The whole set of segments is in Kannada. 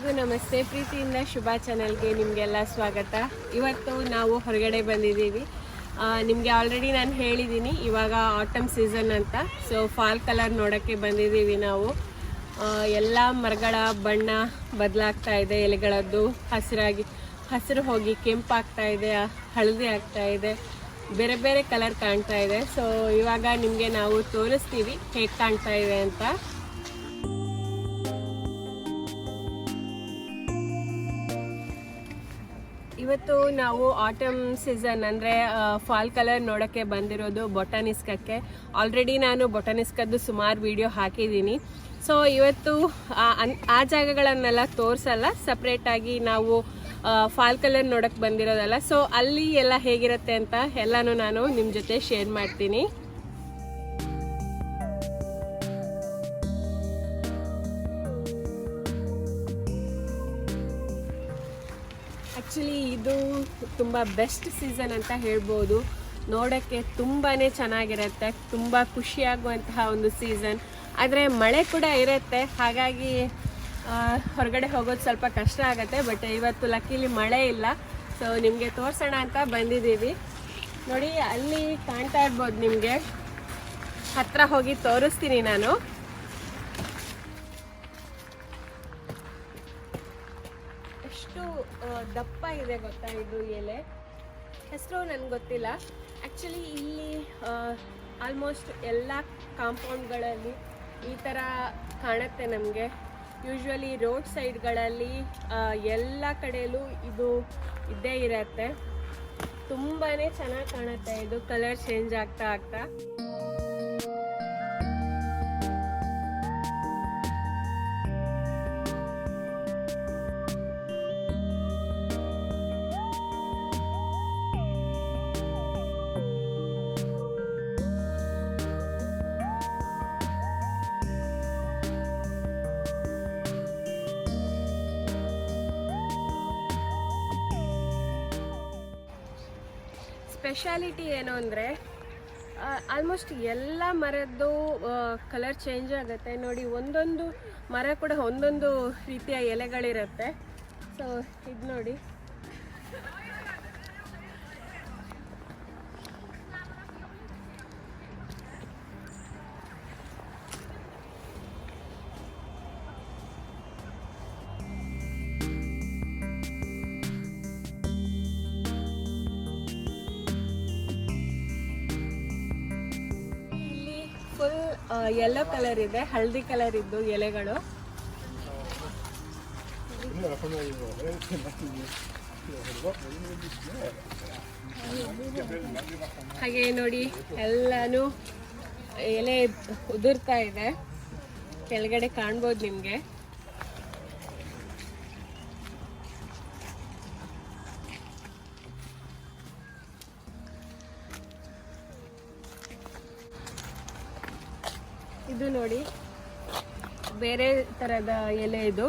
ಎಲ್ಲರಿಗೂ ನಮಸ್ತೆ. ಪ್ರೀತಿಯಿಂದ ಶುಭ ಚಾನಲ್ಗೆ ನಿಮಗೆಲ್ಲ ಸ್ವಾಗತ. ಇವತ್ತು ನಾವು ಹೊರಗಡೆ ಬಂದಿದ್ದೀವಿ. ನಿಮಗೆ ಆಲ್ರೆಡಿ ನಾನು ಹೇಳಿದ್ದೀನಿ ಇವಾಗ ಆಟಮ್ ಸೀಸನ್ ಅಂತ. ಸೊ ಫಾಲ್ ಕಲರ್ ನೋಡೋಕ್ಕೆ ಬಂದಿದ್ದೀವಿ ನಾವು. ಎಲ್ಲ ಮರಗಳ ಬಣ್ಣ ಬದಲಾಗ್ತಾ ಇದೆ, ಎಲೆಗಳದ್ದು ಹಸಿರು ಹೋಗಿ ಕೆಂಪಾಗ್ತಾ ಇದೆ, ಹಳದಿ ಆಗ್ತಾ ಇದೆ, ಬೇರೆ ಬೇರೆ ಕಲರ್ ಕಾಣ್ತಾ ಇದೆ. ಸೊ ಇವಾಗ ನಿಮಗೆ ನಾವು ತೋರಿಸ್ತೀವಿ ಹೇಗೆ ಕಾಣ್ತಾ ಇದೆ ಅಂತ. ಇವತ್ತು ನಾವು ಆಟಮ್ ಸೀಸನ್ ಅಂದರೆ ಫಾಲ್ ಕಲರ್ ನೋಡೋಕ್ಕೆ ಬಂದಿರೋದು ಬೊಟಾನಿಸ್ಕಕ್ಕೆ. ಆಲ್ರೆಡಿ ನಾನು ಬೊಟಾನಿಸ್ಕದ್ದು ಸುಮಾರು ವಿಡಿಯೋ ಹಾಕಿದ್ದೀನಿ. ಸೊ ಇವತ್ತು ಆ ಜಾಗಗಳನ್ನೆಲ್ಲ ತೋರಿಸಲ್ಲ, ಸಪ್ರೇಟಾಗಿ ನಾವು ಫಾಲ್ ಕಲರ್ ನೋಡೋಕ್ಕೆ ಬಂದಿರೋದಲ್ಲ. ಸೊ ಅಲ್ಲಿ ಎಲ್ಲ ಹೇಗಿರುತ್ತೆ ಅಂತ ಎಲ್ಲನೂ ನಾನು ನಿಮ್ಮ ಜೊತೆ ಶೇರ್ ಮಾಡ್ತೀನಿ. ಆ್ಯಕ್ಚುಲಿ ಇದು ತುಂಬ ಬೆಸ್ಟ್ ಸೀಸನ್ ಅಂತ ಹೇಳ್ಬೋದು. ನೋಡೋಕ್ಕೆ ತುಂಬಾ ಚೆನ್ನಾಗಿರುತ್ತೆ, ತುಂಬ ಖುಷಿಯಾಗುವಂತಹ ಒಂದು ಸೀಸನ್. ಆದರೆ ಮಳೆ ಕೂಡ ಇರುತ್ತೆ, ಹಾಗಾಗಿ ಹೊರಗಡೆ ಹೋಗೋದು ಸ್ವಲ್ಪ ಕಷ್ಟ ಆಗುತ್ತೆ. ಬಟ್ ಇವತ್ತು ಲಕ್ಕಿಲಿ ಮಳೆ ಇಲ್ಲ. ಸೊ ನಿಮಗೆ ತೋರಿಸೋಣ ಅಂತ ಬಂದಿದ್ದೀವಿ. ನೋಡಿ, ಅಲ್ಲಿ ಕಾಣ್ತಾ ಇರ್ಬೋದು, ನಿಮಗೆ ಹತ್ತಿರ ಹೋಗಿ ತೋರಿಸ್ತೀನಿ ನಾನು. ದಪ್ಪ ಇದೆ ಗೊತ್ತಾ ಇದು ಎಲೆ, ಹೆಸರು ನನಗೆ ಗೊತ್ತಿಲ್ಲ. ಆ್ಯಕ್ಚುಲಿ ಇಲ್ಲಿ ಆಲ್ಮೋಸ್ಟ್ ಎಲ್ಲ ಕಾಂಪೌಂಡ್ಗಳಲ್ಲಿ ಈ ಥರ ಕಾಣುತ್ತೆ ನಮಗೆ. ಯೂಶ್ವಲಿ ರೋಡ್ ಸೈಡ್ಗಳಲ್ಲಿ ಎಲ್ಲ ಕಡೆಯಲ್ಲೂ ಇದು ಇದ್ದೇ ಇರತ್ತೆ. ತುಂಬಾ ಚೆನ್ನಾಗಿ ಕಾಣುತ್ತೆ ಇದು, ಕಲರ್ ಚೇಂಜ್ ಆಗ್ತಾ ಆಗ್ತಾ. ಸ್ಪೆಷಾಲಿಟಿ ಏನು ಅಂದರೆ ಆಲ್ಮೋಸ್ಟ್ ಎಲ್ಲ ಮರದ್ದು ಕಲರ್ ಚೇಂಜ್ ಆಗುತ್ತೆ. ನೋಡಿ, ಒಂದೊಂದು ಮರ ಕೂಡ ಒಂದೊಂದು ರೀತಿಯ ಎಲೆಗಳಿರುತ್ತೆ. ಸೊ ಇದು ನೋಡಿ, ಫುಲ್ ಯೆಲ್ಲೋ ಕಲರ್ ಇದೆ, ಹಳದಿ ಕಲರ್ ಇದ್ದು ಎಲೆಗಳು. ಹಾಗೆ ನೋಡಿ, ಎಲ್ಲಾನು ಎಲೆ ಉದುರ್ತಾ ಇದೆ, ಕೆಳಗಡೆ ಕಾಣ್ಬೋದು ನಿಮಗೆ. ಇದು ನೋಡಿ, ಬೇರೆ ಥರದ ಎಲೆ ಇದು.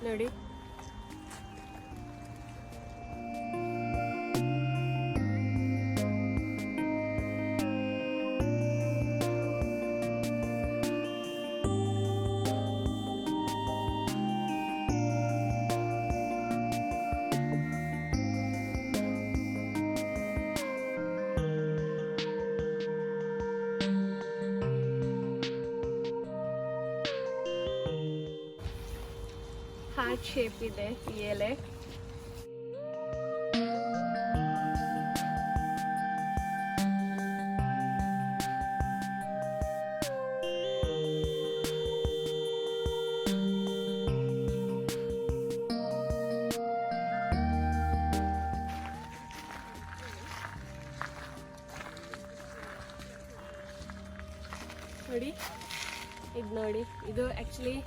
ನೋಡಿ, ಹಾರ್ಟ್ ಶೇಪ್ ಇದೆ ಈ ಎಲೆ. ನೋಡಿ, ಇದು ನೋಡಿ, ಇದು ಆ್ಯಕ್ಚುಲಿ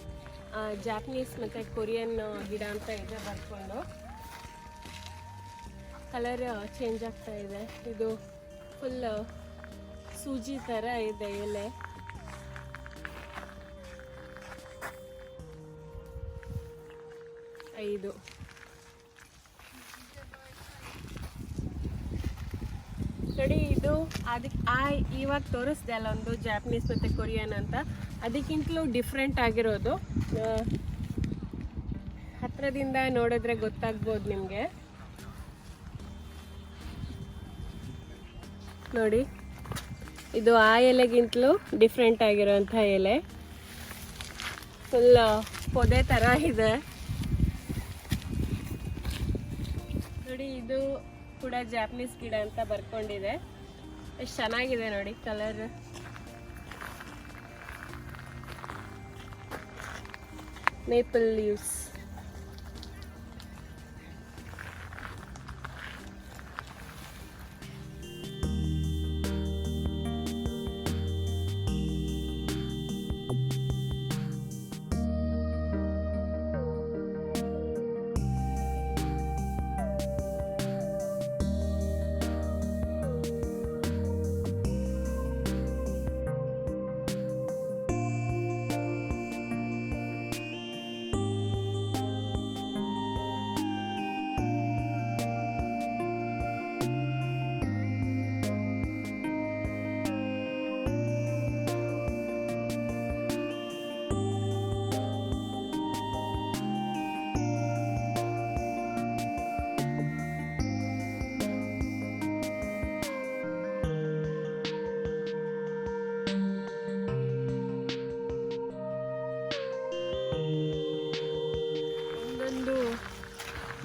ಜಾಪನೀಸ್ ಮತ್ತು ಕೊರಿಯನ್ ಗಿಡ ಅಂತ ಇದೆ ಬರ್ಕೊಂಡು. ಕಲರ್ ಚೇಂಜ್ ಆಗ್ತಾ ಇದೆ. ಇದು ಫುಲ್ ಸೂಜಿ ಥರ ಇದೆ ಎಲೆ. ಇದು ನೋಡಿ ಇದು ಅದಕ್ಕೆ ಇವಾಗ ತೋರಿಸ್ದೆ ಅಲ್ಲ ಒಂದು ಜಾಪನೀಸ್ ಮತ್ತು ಕೊರಿಯನ್ ಅಂತ, ಅದಕ್ಕಿಂತಲೂ ಡಿಫ್ರೆಂಟ್ ಆಗಿರೋದು. ಹತ್ರದಿಂದ ನೋಡಿದ್ರೆ ಗೊತ್ತಾಗ್ಬೋದು ನಿಮಗೆ. ನೋಡಿ ಇದು ಆ ಎಲೆಗಿಂತಲೂ ಡಿಫ್ರೆಂಟ್ ಆಗಿರೋಂಥ ಎಲೆ, ಫುಲ್ ಪೊದೆ ಥರ ಇದೆ ನೋಡಿ. ಇದು ಕೂಡ ಜಾಪನೀಸ್ ಗಿಡ ಅಂತ ಬರ್ಕೊಂಡಿದೆ. ಎಷ್ಟು ಚೆನ್ನಾಗಿದೆ ನೋಡಿ ಕಲರ್. Maple leaves.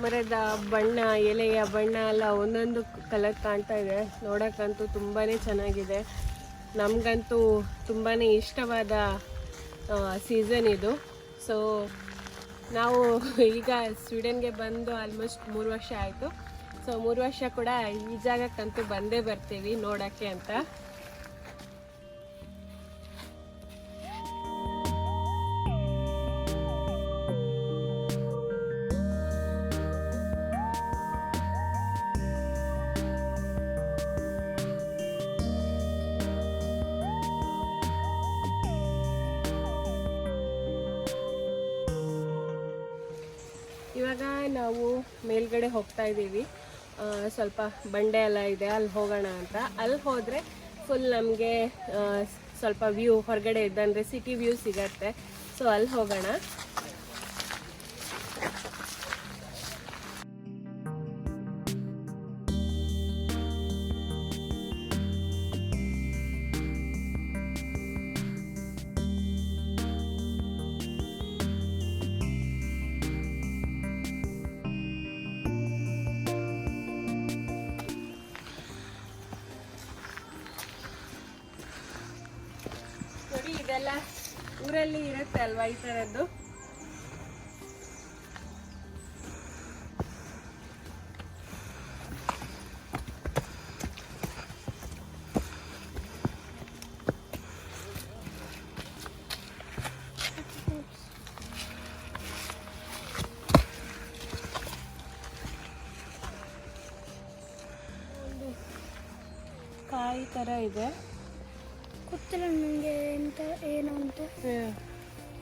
ಮರದ ಬಣ್ಣ, ಎಲೆಯ ಬಣ್ಣ ಎಲ್ಲ ಒಂದೊಂದು ಕಲರ್ ಕಾಣ್ತಾ ಇದೆ. ನೋಡೋಕ್ಕಂತೂ ತುಂಬಾ ಚೆನ್ನಾಗಿದೆ. ನಮಗಂತೂ ತುಂಬಾ ಇಷ್ಟವಾದ ಸೀಸನ್ ಇದು. ಸೊ ನಾವು ಈಗ ಸ್ವೀಡನ್ಗೆ ಬಂದು ಆಲ್ಮೋಸ್ಟ್ 3 ವರ್ಷ ಆಯಿತು. ಸೊ 3 ವರ್ಷ ಕೂಡ ಈ ಜಾಗಕ್ಕಂತೂ ಬಂದೇ ಬರ್ತೀವಿ ನೋಡೋಕ್ಕೆ ಅಂತ. ಇವಾಗ ನಾವು ಮೇಲ್ಗಡೆ ಹೋಗ್ತಾ ಇದ್ದೀವಿ. ಸ್ವಲ್ಪ ಬಂಡೆ ಎಲ್ಲ ಇದೆ, ಅಲ್ಲಿ ಹೋಗೋಣ ಅಂತ. ಅಲ್ಲಿ ಹೋದರೆ ಫುಲ್ ನಮಗೆ ಸ್ವಲ್ಪ ವ್ಯೂ ಹೊರಗಡೆ ಇದ್ದಂದರೆ ಸಿಟಿ ವ್ಯೂ ಸಿಗತ್ತೆ. ಸೊ ಅಲ್ಲಿ ಹೋಗೋಣ. ಇದೆಲ್ಲ ಊರಲ್ಲಿ ಇರುತ್ತೆ ಅಲ್ವಾ ಈ ಥರದ್ದು. ಒಂದು ಕಾಯಿ ಥರ ಇದೆ, ಗೊತ್ತಿಲ್ಲ ನನಗೆ ಎಂತ ಏನು ಅಂತ.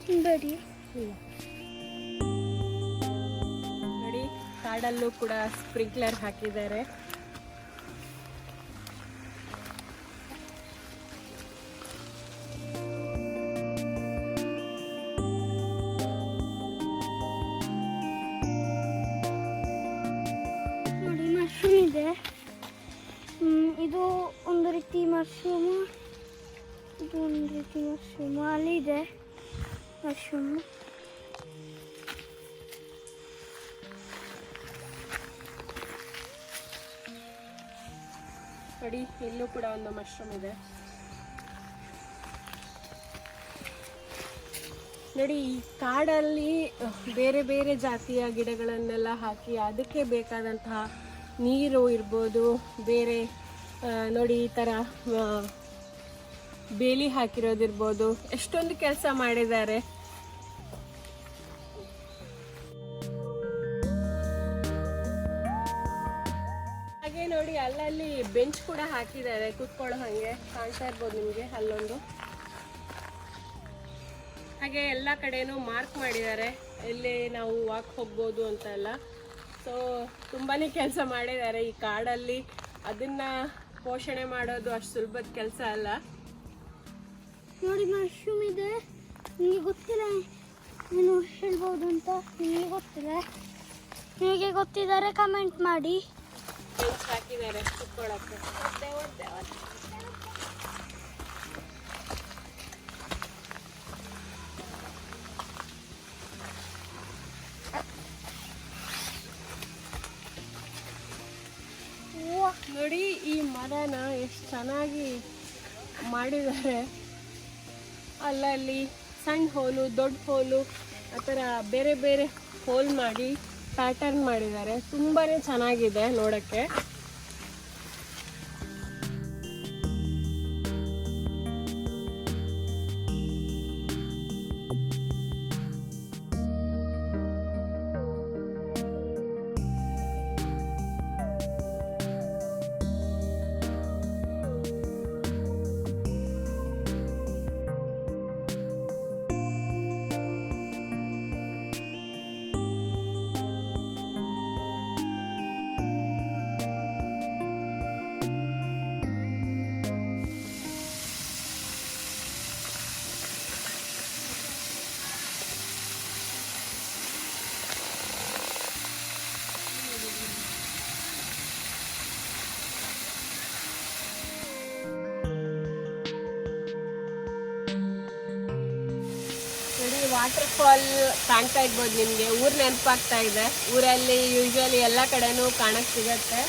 ತಿನ್ಬೇಡಿ. ನೋಡಿ ಕಾಡಲ್ಲೂ ಕೂಡ ಸ್ಪ್ರಿಂಕ್ಲರ್ ಹಾಕಿದ್ದಾರೆ. ನೋಡಿ ಮಶ್ರೂಮ್ ಇದೆ. ಇದು ಒಂದು ರೀತಿ ಮಶ್ರೂಮ್, ಇದು ಒಂದು ರೀತಿ ಮಶ್ರೂಮ್. ಅಲ್ಲಿದೆ ಮಶ್ರೂಮ್. ನೋಡಿ ಇಲ್ಲೂ ಕೂಡ ಒಂದು ಮಶ್ರೂಮ್ ಇದೆ. ನೋಡಿ ಈ ಕಾಡಲ್ಲಿ ಬೇರೆ ಬೇರೆ ಜಾತಿಯ ಗಿಡಗಳನ್ನೆಲ್ಲ ಹಾಕಿ ಅದಕ್ಕೆ ಬೇಕಾದಂತಹ ನೀರು ಇರ್ಬೋದು, ಬೇರೆ ನೋಡಿ ಈ ಥರ ಬೇಲಿ ಹಾಕಿರೋದಿರ್ಬೋದು, ಎಷ್ಟೊಂದು ಕೆಲಸ ಮಾಡಿದ್ದಾರೆ. ಹಾಗೆ ನೋಡಿ ಅಲ್ಲಲ್ಲಿ ಬೆಂಚ್ ಕೂಡ ಹಾಕಿದ್ದಾರೆ ಕೂತ್ಕೊಳ್ಳೋ ಹಾಗೆ, ಕಾಣ್ತಾ ಇರ್ಬೋದು ನಿಮಗೆ ಅಲ್ಲೊಂದು. ಹಾಗೆ ಎಲ್ಲ ಕಡೆನೂ ಮಾರ್ಕ್ ಮಾಡಿದ್ದಾರೆ ಎಲ್ಲಿ ನಾವು ವಾಕ್ ಹೋಗ್ಬೋದು ಅಂತೆಲ್ಲ. ಸೊ ತುಂಬಾ ಕೆಲಸ ಮಾಡಿದ್ದಾರೆ ಈ ಕಾಡಲ್ಲಿ. ಅದನ್ನು ಪೋಷಣೆ ಮಾಡೋದು ಅಷ್ಟು ಸುಲಭದ ಕೆಲಸ ಅಲ್ಲ. ನೋಡಿ ಮಶ್ರೂಮ್ ಇದೆ, ನಿಮಗೆ ಗೊತ್ತಿಲ್ಲ ಏನು ಹೇಳ್ಬೋದು ಅಂತ. ನಿಮಗೆ ಗೊತ್ತಿಲ್ಲ, ನಿಮಗೆ ಗೊತ್ತಿದ್ದಾರೆ ಕಮೆಂಟ್ ಮಾಡಿ. ಬೆಂಚ್ ಹಾಕಿದ್ದಾರೆ ಕುತ್ಕೊಳ್ಳೋಕ್ಕೆ. ನೋಡಿ ಈ ಮರನ ಎಷ್ಟು ಚೆನ್ನಾಗಿ ಮಾಡಿದ್ದಾರೆ. ಅಲ್ಲಲ್ಲಿ ಸಣ್ಣ ಹೋಲು, ದೊಡ್ಡ ಹೋಲು, ಆ ಥರ ಬೇರೆ ಬೇರೆ ಹೋಲ್ ಮಾಡಿ ಪ್ಯಾಟರ್ನ್ ಮಾಡಿದ್ದಾರೆ. ತುಂಬಾ ಚೆನ್ನಾಗಿದೆ ನೋಡೋಕ್ಕೆ. ವಾಟರ್ ಫಾಲ್ ಕಾಣ್ತಾ ಇರ್ಬೋದು ನಿಮಗೆ. ಊರು ನೆನಪಾಗ್ತಾ ಇದೆ. ಊರಲ್ಲಿ ಯೂಶ್ವಲಿ ಎಲ್ಲ ಕಡೆನೂ ಕಾಣಕ್ಕೆ ಸಿಗತ್ತೆ.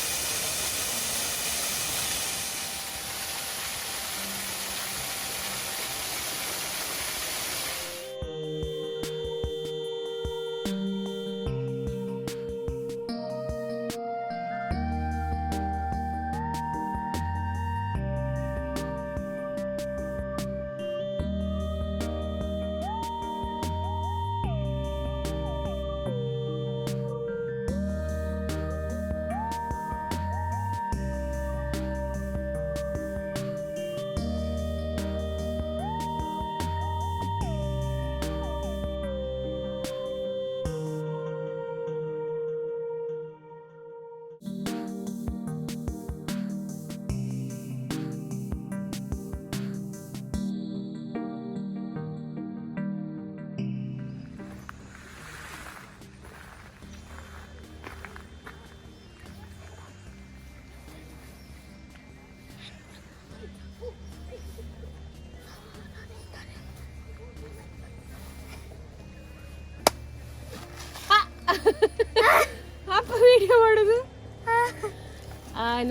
ಅಪ್ಪ ವಿಡಿಯೋ ಮಾಡೋದು.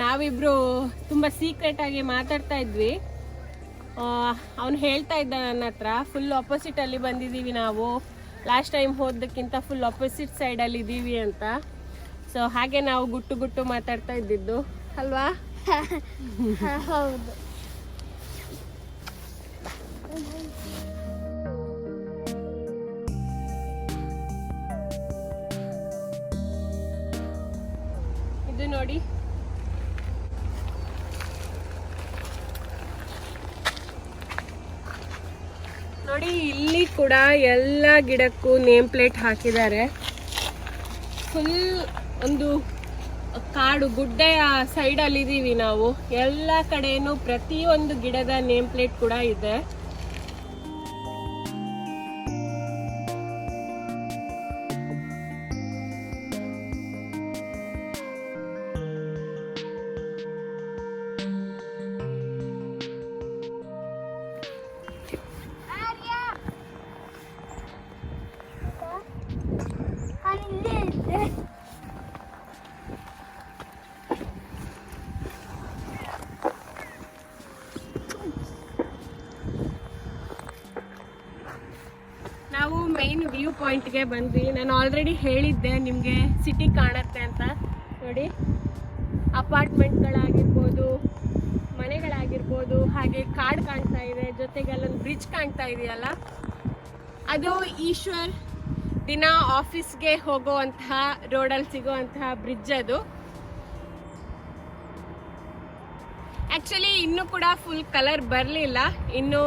ನಾವಿಬ್ರು ತುಂಬ ಸೀಕ್ರೆಟ್ ಆಗಿ ಮಾತಾಡ್ತಾ ಇದ್ವಿ. ಅವನು ಹೇಳ್ತಾ ಇದ್ದ ನನ್ನ ಹತ್ರ, ಫುಲ್ ಆಪೋಸಿಟಲ್ಲಿ ಬಂದಿದ್ದೀವಿ ನಾವು, ಲಾಸ್ಟ್ ಟೈಮ್ ಹೋದಕ್ಕಿಂತ ಫುಲ್ ಆಪೋಸಿಟ್ ಸೈಡಲ್ಲಿ ಇದ್ದೀವಿ ಅಂತ. ಸೊ ಹಾಗೆ ನಾವು ಗುಟ್ಟು ಗುಟ್ಟು ಮಾತಾಡ್ತಾ ಇದ್ದಿದ್ದು ಅಲ್ವಾ? ಹೌದು. ಇದು ನೋಡಿ, ನೋಡಿ ಇಲ್ಲಿ ಕೂಡ ಎಲ್ಲ ಗಿಡಕ್ಕೂ ನೇಮ್ ಪ್ಲೇಟ್ ಹಾಕಿದ್ದಾರೆ. ಫುಲ್ ಒಂದು ಕಾಡು ಗುಡ್ಡೆಯ ಸೈಡಲ್ಲಿ ಇದ್ದೀವಿ ನಾವು. ಎಲ್ಲ ಕಡೆನೂ ಪ್ರತಿಯೊಂದು ಗಿಡದ ನೇಮ್ ಪ್ಲೇಟ್ ಕೂಡ ಇದೆ. ನಾವು ಮೈನ್ ವ್ಯೂ ಪಾಯಿಂಟ್ಗೆ ಬಂದ್ವಿ. ನಾನು ಆಲ್ರೆಡಿ ಹೇಳಿದ್ದೆ ನಿಮಗೆ ಸಿಟಿ ಕಾಣುತ್ತೆ ಅಂತ. ನೋಡಿ, ಅಪಾರ್ಟ್ಮೆಂಟ್ಗಳಾಗಿರ್ಬೋದು, ಮನೆಗಳಾಗಿರ್ಬೋದು, ಹಾಗೆ ಕಾಡು ಕಾಣ್ತಾ ಇದೆ, ಜೊತೆಗೆ ಅಲ್ಲೊಂದು ಬ್ರಿಡ್ಜ್ ಕಾಣ್ತಾ ಇದೆಯಲ್ಲ, ಅದು ಈಶ್ವರ್ ದಿನ ಆಫೀಸ್ಗೆ ಹೋಗುವಂತಹ ರೋಡಲ್ಲಿ ಸಿಗುವಂತಹ ಬ್ರಿಡ್ಜ್ ಅದು. ಆ್ಯಕ್ಚುಲಿ ಇನ್ನೂ ಕೂಡ ಫುಲ್ ಕಲರ್ ಬರಲಿಲ್ಲ, ಇನ್ನು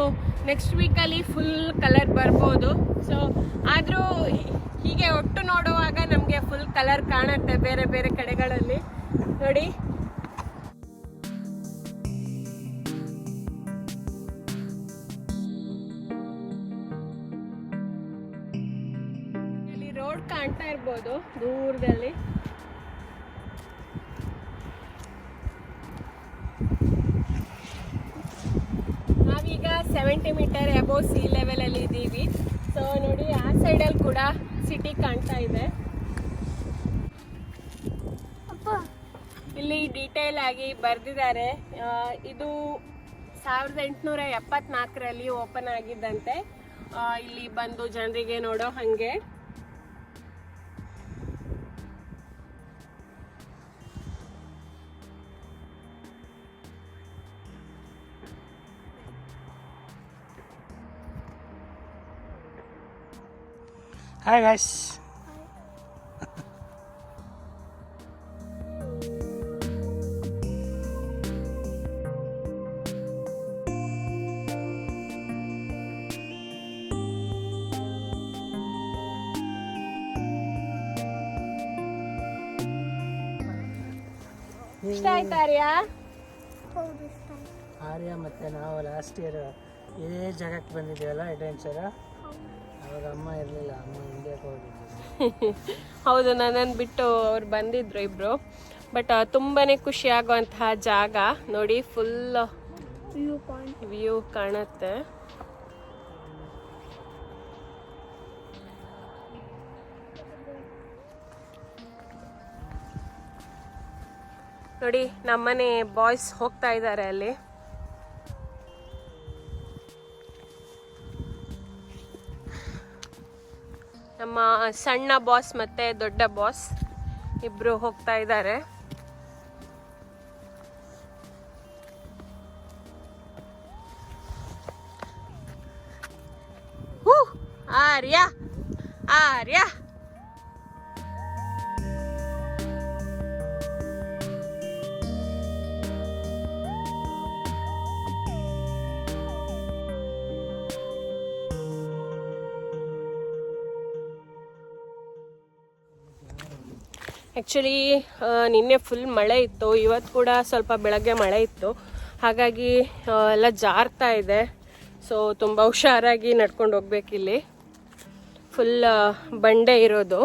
ನೆಕ್ಸ್ಟ್ ವೀಕಲ್ಲಿ ಫುಲ್ ಕಲರ್ ಬರ್ಬೋದು. ಸೊ ಆದರೂ ಹೀಗೆ ಒಟ್ಟು ನೋಡುವಾಗ ನಮಗೆ ಫುಲ್ ಕಲರ್ ಕಾಣುತ್ತೆ ಬೇರೆ ಬೇರೆ ಕಡೆಗಳಲ್ಲಿ. ನೋಡಿ, ಕಾಣ್ತಾ ಇರ್ಬೋದು ದೂರದಲ್ಲಿ. ನಾವೀಗ 70 ಮೀಟರ್ ಅಬೋವ್ ಸೀ ಲೆವೆಲ್ ಅಲ್ಲಿ ಇದ್ದೀವಿ. ಸೊ ನೋಡಿ, ಆ ಸೈಡಲ್ಲಿ ಕೂಡ ಸಿಟಿ ಕಾಣ್ತಾ ಇದೆ. ಇಲ್ಲಿ ಡೀಟೇಲ್ ಆಗಿ ಬರೆದಿದ್ದಾರೆ. ಇದು 1874ರಲ್ಲಿ ಓಪನ್ ಆಗಿದ್ದಂತೆ. ಇಲ್ಲಿ ಬಂದು ಜನರಿಗೆ ನೋಡೋ ಹಾಗೆ. Hi guys. ಇಷ್ಟ ಆಯ್ತಾ ಆರ್ಯ? ಹೌದು, ಇಷ್ಟ ಆಯ್ತು. ಆರ್ಯ ಮತ್ತು ನಾವು ಲಾಸ್ಟ್ ಇಯರ್ ಇದೇ ಜಾಗಕ್ಕೆ ಬಂದಿದ್ದೀವಲ್ಲ ಅಡ್ವೆಂಚರ್. ಅವಾಗ ಅಮ್ಮ ಇರಲಿಲ್ಲ, ಅಮ್ಮ ಇಂಡಿಯಾಕ್ಕೆ ಹೋಗಿದ್ವಿ. ಹೌದು, ನನ್ನನ್ನು ಬಿಟ್ಟು ಅವ್ರು ಬಂದಿದ್ರು ಇಬ್ರು. ಬಟ್ ತುಂಬಾನೇ ಖುಷಿ ಆಗುವಂತಹ ಜಾಗ ನೋಡಿ. ಫುಲ್ ವ್ಯೂ ಕಾಣುತ್ತೆ. ನೋಡಿ, ನಮ್ಮನೆ ಬಾಯ್ಸ್ ಹೋಗ್ತಾ ಇದ್ದಾರೆ ಅಲ್ಲಿ. ನಮ್ಮ ಸಣ್ಣ ಬಾಸ್ ಮತ್ತೆ ದೊಡ್ಡ ಬಾಸ್ ಇಬ್ರು ಹೋಗ್ತಾ ಇದ್ದಾರೆ. ಆರ್ಯ ಆರ್ಯ ಆ್ಯಕ್ಚುಲಿ ನಿನ್ನೆ ಫುಲ್ ಮಳೆ ಇತ್ತು, ಇವತ್ತು ಕೂಡ ಸ್ವಲ್ಪ ಬೆಳಗ್ಗೆ ಮಳೆ ಇತ್ತು. ಹಾಗಾಗಿ ಎಲ್ಲ ಜಾರ್ತಾ ಇದೆ. ಸೊ ತುಂಬ ಹುಷಾರಾಗಿ ನಡ್ಕೊಂಡು ಹೋಗ್ಬೇಕಿಲ್ಲಿ. ಫುಲ್ ಬಂಡೆ ಇರೋದು.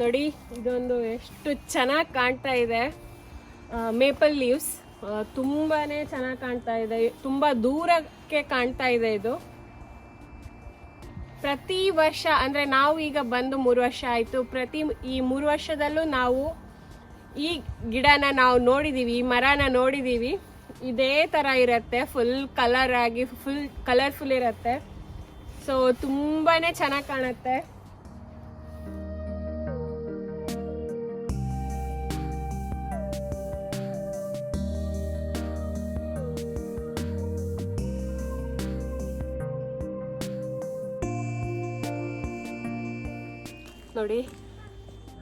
ನೋಡಿ, ಇದೊಂದು ಎಷ್ಟು ಚೆನ್ನಾಗಿ ಕಾಣ್ತಾ ಇದೆ. ಮೇಪಲ್ ಲೀವ್ಸ್ ತುಂಬಾನೇ ಚೆನ್ನಾಗಿ ಕಾಣ್ತಾ ಇದೆ. ತುಂಬ ದೂರಕ್ಕೆ ಕಾಣ್ತಾ ಇದೆ ಇದು. ಪ್ರತಿ ವರ್ಷ ಅಂದರೆ ನಾವು ಈಗ ಬಂದು 3 ವರ್ಷ ಆಯಿತು. ಈ 3 ವರ್ಷದಲ್ಲೂ ನಾವು ಈ ಗಿಡನ ನಾವು ನೋಡಿದ್ದೀವಿ, ಈ ಮರನ ನೋಡಿದ್ದೀವಿ. ಇದೇ ಥರ ಇರುತ್ತೆ, ಫುಲ್ ಕಲರ್ ಆಗಿ ಫುಲ್ ಕಲರ್ಫುಲ್ ಇರುತ್ತೆ. ಸೊ ತುಂಬಾ ಚೆನ್ನಾಗಿ ಕಾಣುತ್ತೆ. ನೋಡಿ,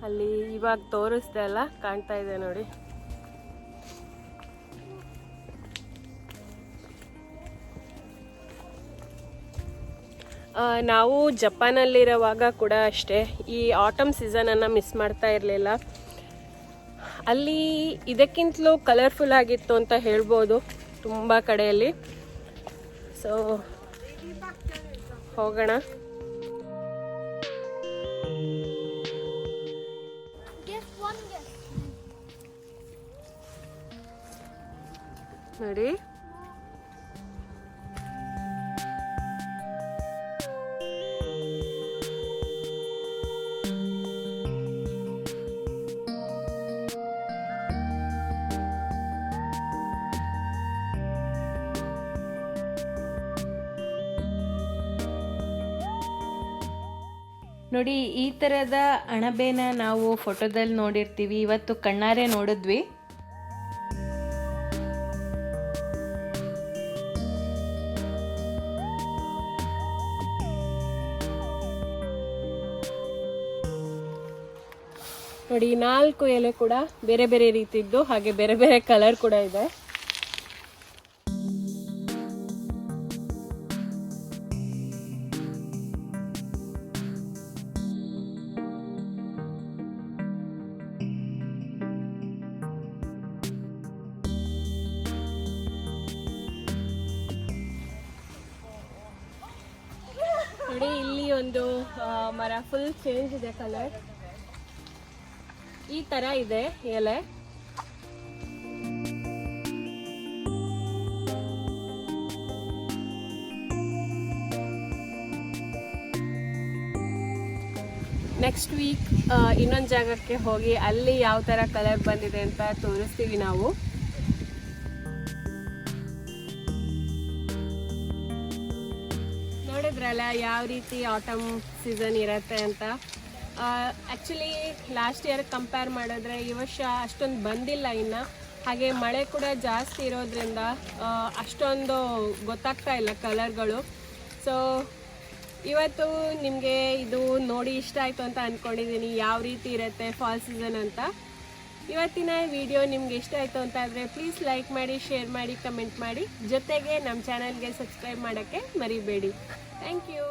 ಅಲ್ಲಿ ಇವಾಗ ತೋರಿಸ್ದೆ ಅಲ್ಲ, ಕಾಣ್ತಾ ಇದೆ ನೋಡಿ. ನಾವು ಜಪಾನಲ್ಲಿರುವಾಗ ಕೂಡ ಅಷ್ಟೇ ಈ ಆಟಮ್ ಸೀಸನನ್ನು ಮಿಸ್ ಮಾಡ್ತಾ ಇರಲಿಲ್ಲ. ಅಲ್ಲಿ ಇದಕ್ಕಿಂತಲೂ ಕಲರ್ಫುಲ್ ಆಗಿತ್ತು ಅಂತ ಹೇಳ್ಬೋದು ತುಂಬ ಕಡೆಯಲ್ಲಿ. ಸೊ ಹೋಗೋಣ. ನೋಡಿ, ನೋಡಿ, ಈ ಥರದ ಅಣಬೆನ ನಾವು ಫೋಟೋದಲ್ಲಿ ನೋಡಿರ್ತೀವಿ, ಇವತ್ತು ಕಣ್ಣಾರೆ ನೋಡಿದ್ವಿ. ನೋಡಿ, 4 ಎಲೆ ಕೂಡ ಬೇರೆ ಬೇರೆ ರೀತಿದ್ದು, ಹಾಗೆ ಬೇರೆ ಬೇರೆ ಕಲರ್ ಕೂಡ ಇದೆ. ಒಂದು ಮರ ಫುಲ್ ಚೇಂಜ್ ಇದೆ ಕಲರ್. ಈ ತರ ಇದೆ ಎಲೆ. ನೆಕ್ಸ್ಟ್ ವೀಕ್ ಇನ್ನೊಂದು ಜಾಗಕ್ಕೆ ಹೋಗಿ ಅಲ್ಲಿ ಯಾವ ಥರ ಕಲರ್ ಬಂದಿದೆ ಅಂತ ತೋರಿಸ್ತೀವಿ ನಾವು. ನೋಡಿದ್ರಲ್ಲ ಯಾವ ರೀತಿ ಆಟಮ್ ಸೀಸನ್ ಇರುತ್ತೆ ಅಂತ. ಆ್ಯಕ್ಚುಲಿ ಲಾಸ್ಟ್ ಇಯರ್ ಕಂಪೇರ್ ಮಾಡಿದ್ರೆ ಈ ವರ್ಷ ಅಷ್ಟೊಂದು ಬಂದಿಲ್ಲ ಇನ್ನು. ಹಾಗೆ ಮಳೆ ಕೂಡ ಜಾಸ್ತಿ ಇರೋದ್ರಿಂದ ಅಷ್ಟೊಂದು ಗೊತ್ತಾಗ್ತಾ ಇಲ್ಲ ಕಲರ್ಗಳು. ಸೊ ಇವತ್ತು ನಿಮಗೆ ಇದು ನೋಡಿ ಇಷ್ಟ ಆಯಿತು ಅಂತ ಅಂದ್ಕೊಂಡಿದ್ದೀನಿ, ಯಾವ ರೀತಿ ಇರುತ್ತೆ ಫಾಲ್ ಸೀಸನ್ ಅಂತ. ಇವತ್ತಿನ ವಿಡಿಯೋ ನಿಮ್ಗೆ ಇಷ್ಟ ಆಯಿತು ಅಂತ ಆದರೆ ಪ್ಲೀಸ್ ಲೈಕ್ ಮಾಡಿ, ಶೇರ್ ಮಾಡಿ, ಕಮೆಂಟ್ ಮಾಡಿ. ಜೊತೆಗೆ ನಮ್ಮ ಚಾನಲ್ಗೆ ಸಬ್ಸ್ಕ್ರೈಬ್ ಮಾಡೋಕ್ಕೆ ಮರಿಬೇಡಿ. Thank you.